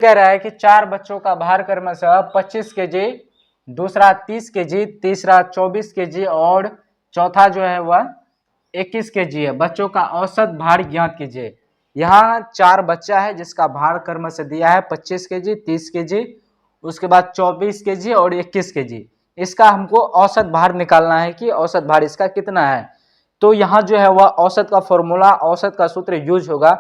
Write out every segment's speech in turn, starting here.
कह रहा है कि 4 बच्चों का भार क्रमशः 25 केजी, दूसरा 30 केजी, तीसरा 24 केजी और चौथा जो है वह 21 केजी है। बच्चों का औसत भार ज्ञात कीजिए। यहाँ 4 बच्चा है जिसका भार क्रमशः दिया है 25 केजी, 30 केजी, उसके बाद 24 केजी और 21 केजी। इसका हमको औसत भार निकालना है कि औसत भार इसका कितना है। तो यहाँ जो है वह औसत का फॉर्मूला, औसत का सूत्र यूज होगा।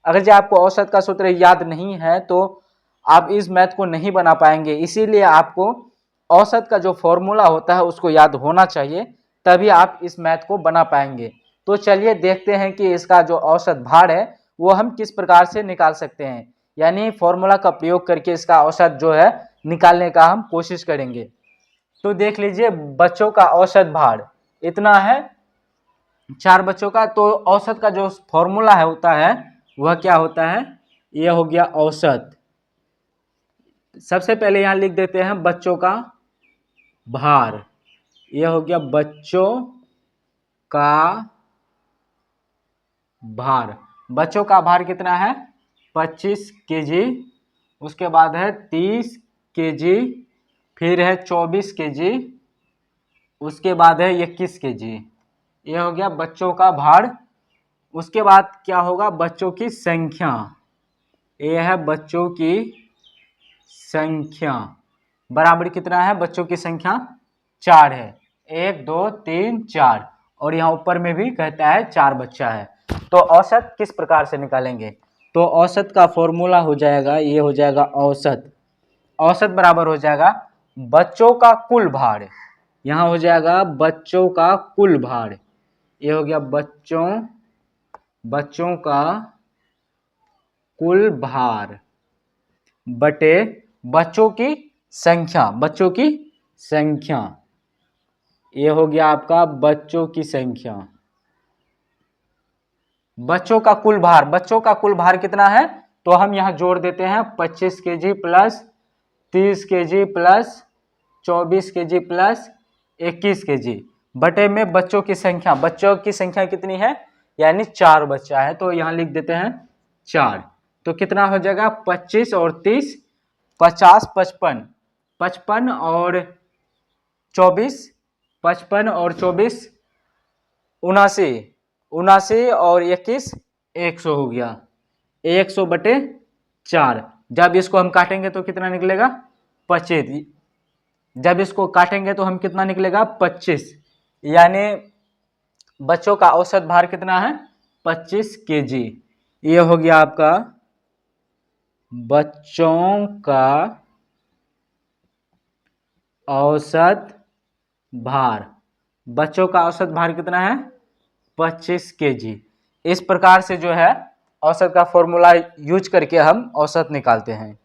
अगर जो आपको औसत का सूत्र याद नहीं है तो आप इस मैथ को नहीं बना पाएंगे, इसीलिए आपको औसत का जो फॉर्मूला होता है उसको याद होना चाहिए, तभी आप इस मैथ को बना पाएंगे। तो चलिए देखते हैं कि इसका जो औसत भार है वो हम किस प्रकार से निकाल सकते हैं, यानी फॉर्मूला का प्रयोग करके इसका औसत जो है निकालने का हम कोशिश करेंगे। तो देख लीजिए बच्चों का औसत भार इतना है 4 बच्चों का। तो औसत का जो फॉर्मूला है होता है वह क्या होता है, यह हो गया औसत। सबसे पहले यहां लिख देते हैं बच्चों का भार, यह हो गया बच्चों का भार। बच्चों का भार कितना है 25 केजी, उसके बाद है 30 केजी, फिर है 24 केजी, उसके बाद है 21 केजी। यह हो गया बच्चों का भार। उसके बाद क्या होगा, बच्चों की संख्या। यह है बच्चों की संख्या बराबर कितना है, बच्चों की संख्या 4 है, 1 2 3 4, और यहाँ ऊपर में भी कहता है 4 बच्चा है। तो औसत किस प्रकार से निकालेंगे, तो औसत का फॉर्मूला हो जाएगा, ये हो जाएगा औसत। औसत बराबर हो जाएगा बच्चों का कुल भार, यहाँ हो जाएगा बच्चों का कुल भार, ये हो गया बच्चों का कुल भार बटे बच्चों की संख्या, ये हो गया आपका बच्चों की संख्या। बच्चों का कुल भार कितना है, तो हम यहाँ जोड़ देते हैं 25 KG plus 30 KG plus 24 KG plus 21 KG बटे में बच्चों की संख्या कितनी है, यानी 4 बच्चा है, तो यहाँ लिख देते हैं 4। तो कितना हो जाएगा 25 और 30 50, 55, 55 और 24, 55 और 24 79, 79 और 21 100 हो गया, 100 बटे 4। जब इसको हम काटेंगे तो कितना निकलेगा 25, जब इसको काटेंगे तो हम कितना निकलेगा 25, यानी बच्चों का औसत भार कितना है 25 केजी। ये हो गया आपका बच्चों का औसत भार। बच्चों का औसत भार कितना है 25 केजी। इस प्रकार से जो है औसत का फॉर्मूला यूज करके हम औसत निकालते हैं।